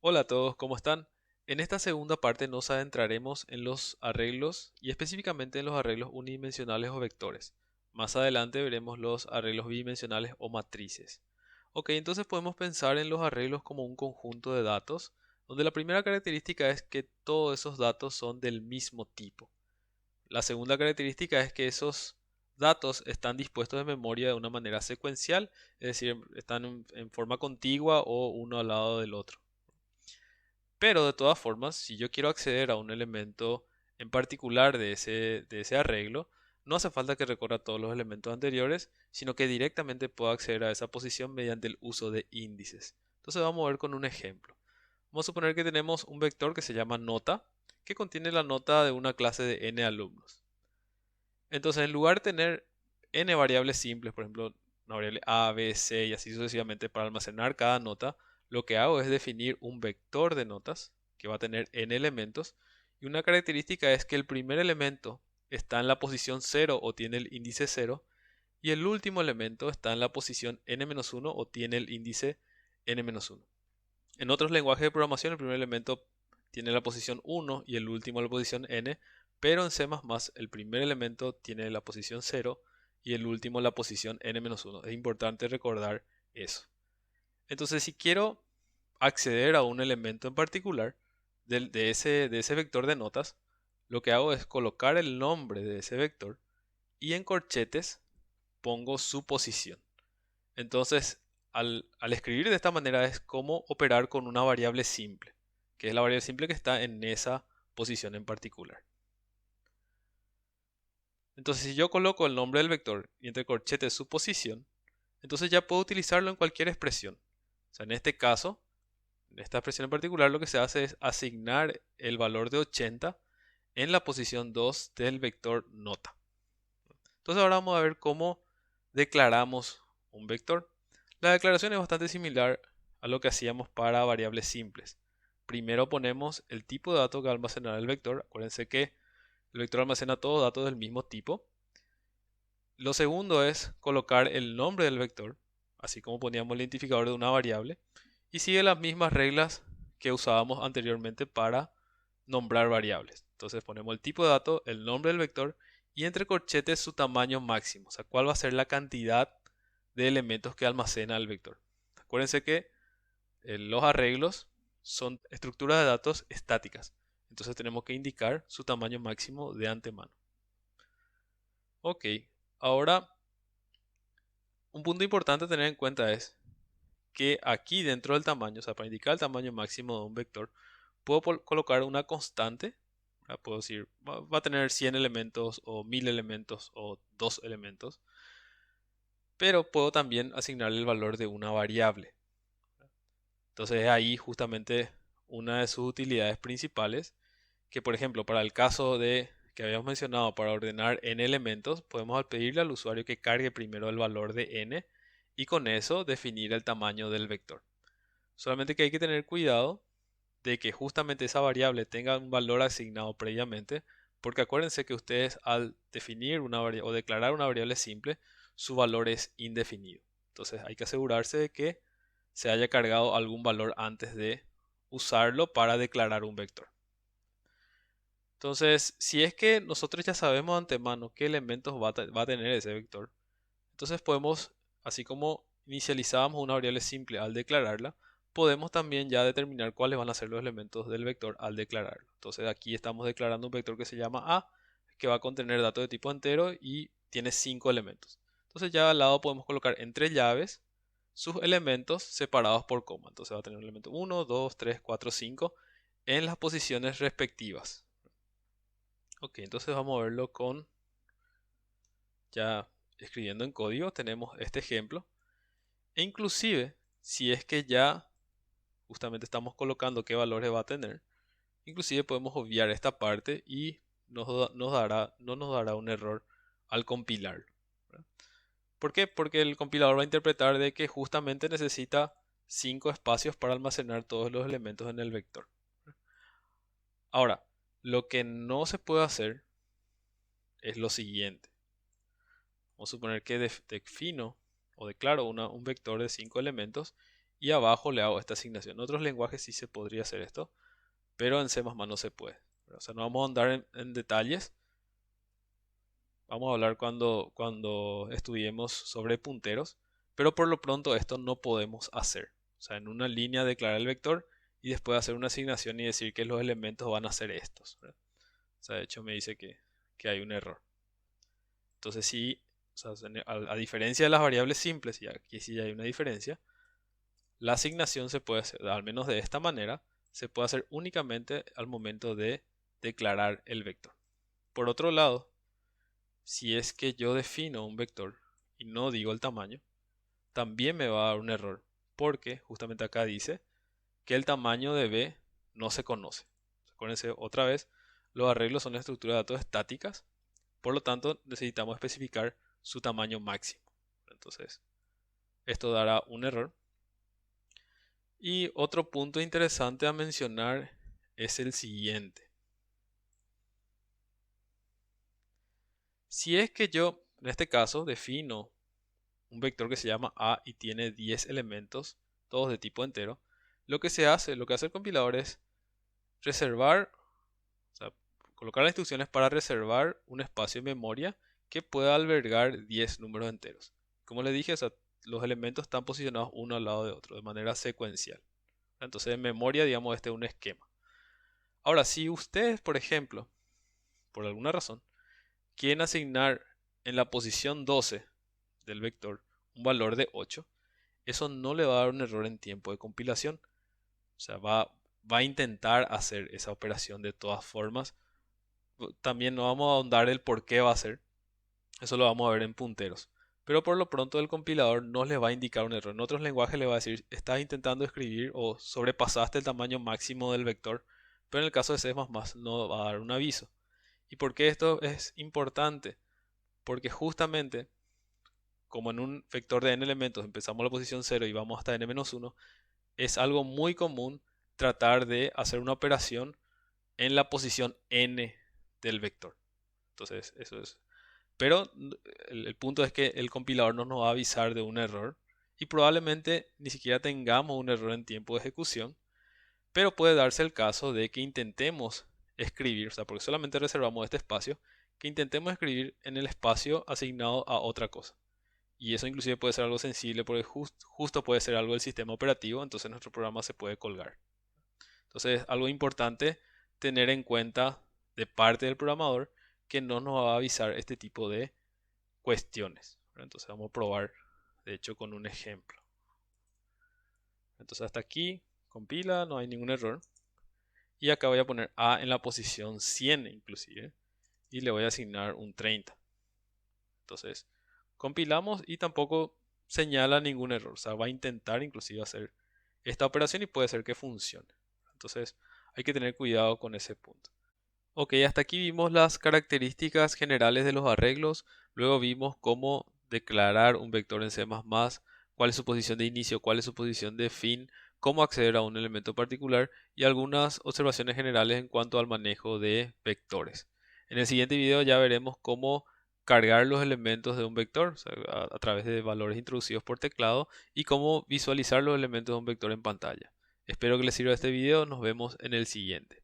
Hola a todos, ¿cómo están? En esta segunda parte nos adentraremos en los arreglos y específicamente en los arreglos unidimensionales o vectores. Más adelante veremos los arreglos bidimensionales o matrices. Ok, entonces podemos pensar en los arreglos como un conjunto de datos, donde la primera característica es que todos esos datos son del mismo tipo. La segunda característica es que esos datos están dispuestos en memoria de una manera secuencial, es decir, están en forma contigua o uno al lado del otro. Pero de todas formas, si yo quiero acceder a un elemento en particular de ese arreglo, no hace falta que recorra todos los elementos anteriores, sino que directamente puedo acceder a esa posición mediante el uso de índices. Entonces vamos a ver con un ejemplo. Vamos a suponer que tenemos un vector que se llama nota, que contiene la nota de una clase de n alumnos. Entonces, en lugar de tener n variables simples, por ejemplo, una variable a, b, c y así sucesivamente para almacenar cada nota, lo que hago es definir un vector de notas que va a tener n elementos y una característica es que el primer elemento está en la posición 0 o tiene el índice 0 y el último elemento está en la posición n-1 o tiene el índice n-1. En otros lenguajes de programación, el primer elemento tiene la posición 1 y el último la posición n, pero en C++ el primer elemento tiene la posición 0 y el último la posición n-1. Es importante recordar eso. Entonces, si quiero acceder a un elemento en particular de ese vector de notas, lo que hago es colocar el nombre de ese vector y en corchetes pongo su posición. Entonces, al escribir de esta manera es como operar con una variable simple, que es la variable simple que está en esa posición en particular. Entonces, si yo coloco el nombre del vector y entre corchetes su posición, entonces ya puedo utilizarlo en cualquier expresión. O sea, en este caso, en esta expresión en particular, lo que se hace es asignar el valor de 80 en la posición 2 del vector nota. Entonces ahora vamos a ver cómo declaramos un vector. La declaración es bastante similar a lo que hacíamos para variables simples. Primero ponemos el tipo de datos que va a almacenar el vector. Acuérdense que el vector almacena todos datos del mismo tipo. Lo segundo es colocar el nombre del vector, así como poníamos el identificador de una variable. Y sigue las mismas reglas que usábamos anteriormente para nombrar variables. Entonces ponemos el tipo de dato, el nombre del vector y entre corchetes su tamaño máximo, o sea, cuál va a ser la cantidad de elementos que almacena el vector. Acuérdense que los arreglos son estructuras de datos estáticas, entonces tenemos que indicar su tamaño máximo de antemano. Ok, ahora un punto importante a tener en cuenta es que aquí dentro del tamaño, o sea, para indicar el tamaño máximo de un vector, puedo colocar una constante. Puedo decir, va a tener 100 elementos o 1000 elementos o 2 elementos, pero puedo también asignarle el valor de una variable. Entonces es ahí justamente una de sus utilidades principales, que por ejemplo para el caso de que habíamos mencionado para ordenar n elementos, podemos pedirle al usuario que cargue primero el valor de n y con eso definir el tamaño del vector. Solamente que hay que tener cuidado de que justamente esa variable tenga un valor asignado previamente, porque acuérdense que ustedes al definir una variable o declarar una variable simple, su valor es indefinido. Entonces hay que asegurarse de que se haya cargado algún valor antes de usarlo para declarar un vector. Entonces, si es que nosotros ya sabemos de antemano qué elementos va a tener ese vector, entonces podemos, así como inicializábamos una variable simple al declararla, podemos también ya determinar cuáles van a ser los elementos del vector al declararlo. Entonces aquí estamos declarando un vector que se llama A, que va a contener datos de tipo entero y tiene 5 elementos. Entonces ya al lado podemos colocar entre llaves sus elementos separados por coma. Entonces va a tener un elemento 1, 2, 3, 4, 5 en las posiciones respectivas. Ok, entonces vamos a verlo con ya escribiendo en código. Tenemos este ejemplo. E inclusive, si es que ya justamente estamos colocando qué valores va a tener, inclusive podemos obviar esta parte y no nos dará un error al compilarlo. ¿Verdad? ¿Por qué? Porque el compilador va a interpretar de que justamente necesita 5 espacios para almacenar todos los elementos en el vector. Ahora, lo que no se puede hacer es lo siguiente. Vamos a suponer que defino o declaro un vector de 5 elementos y abajo le hago esta asignación. En otros lenguajes sí se podría hacer esto, pero en C++ no se puede. O sea, no vamos a andar en detalles. Vamos a hablar cuando estudiemos sobre punteros, pero por lo pronto esto no podemos hacer. O sea, en una línea declarar el vector y después hacer una asignación y decir que los elementos van a ser estos, ¿verdad? O sea, de hecho me dice que hay un error. Entonces sí, o sea, a diferencia de las variables simples, y aquí sí hay una diferencia, la asignación se puede hacer, al menos de esta manera, se puede hacer únicamente al momento de declarar el vector. Por otro lado, si es que yo defino un vector y no digo el tamaño, también me va a dar un error, porque justamente acá dice que el tamaño de B no se conoce. Acuérdense otra vez, los arreglos son estructuras de datos estáticas, por lo tanto necesitamos especificar su tamaño máximo. Entonces, esto dará un error. Y otro punto interesante a mencionar es el siguiente. Si es que yo, en este caso, defino un vector que se llama A y tiene 10 elementos, todos de tipo entero, lo que hace el compilador es reservar, o sea, colocar las instrucciones para reservar un espacio en memoria que pueda albergar 10 números enteros. Como les dije, o sea, los elementos están posicionados uno al lado de otro de manera secuencial. Entonces, en memoria, digamos, este es un esquema. Ahora, si ustedes, por ejemplo, por alguna razón, quieren asignar en la posición 12 del vector un valor de 8, eso no le va a dar un error en tiempo de compilación. O sea, va a intentar hacer esa operación de todas formas. También no vamos a ahondar el por qué va a hacer. Eso lo vamos a ver en punteros. Pero por lo pronto el compilador no les va a indicar un error. En otros lenguajes le va a decir, estás intentando escribir o sobrepasaste el tamaño máximo del vector. Pero en el caso de C++ no va a dar un aviso. ¿Y por qué esto es importante? Porque justamente, como en un vector de n elementos empezamos la posición 0 y vamos hasta n-1, es algo muy común tratar de hacer una operación en la posición n del vector. Entonces, eso es. Pero el punto es que el compilador no nos va a avisar de un error y probablemente ni siquiera tengamos un error en tiempo de ejecución, pero puede darse el caso de que intentemos escribir, o sea, porque solamente reservamos este espacio, que intentemos escribir en el espacio asignado a otra cosa. Y eso inclusive puede ser algo sensible porque justo puede ser algo del sistema operativo, entonces nuestro programa se puede colgar. Entonces, algo importante tener en cuenta de parte del programador que no nos va a avisar este tipo de cuestiones. Entonces, vamos a probar, de hecho, con un ejemplo. Entonces, hasta aquí compila, no hay ningún error. Y acá voy a poner A en la posición 100 inclusive. Y le voy a asignar un 30. Entonces, compilamos y tampoco señala ningún error. O sea, va a intentar inclusive hacer esta operación y puede ser que funcione. Entonces, hay que tener cuidado con ese punto. Ok, hasta aquí vimos las características generales de los arreglos. Luego vimos cómo declarar un vector en C++, cuál es su posición de inicio, cuál es su posición de fin, cómo acceder a un elemento particular y algunas observaciones generales en cuanto al manejo de vectores. En el siguiente video ya veremos cómo cargar los elementos de un vector, o sea, a través de valores introducidos por teclado, y cómo visualizar los elementos de un vector en pantalla. Espero que les sirva este video, nos vemos en el siguiente.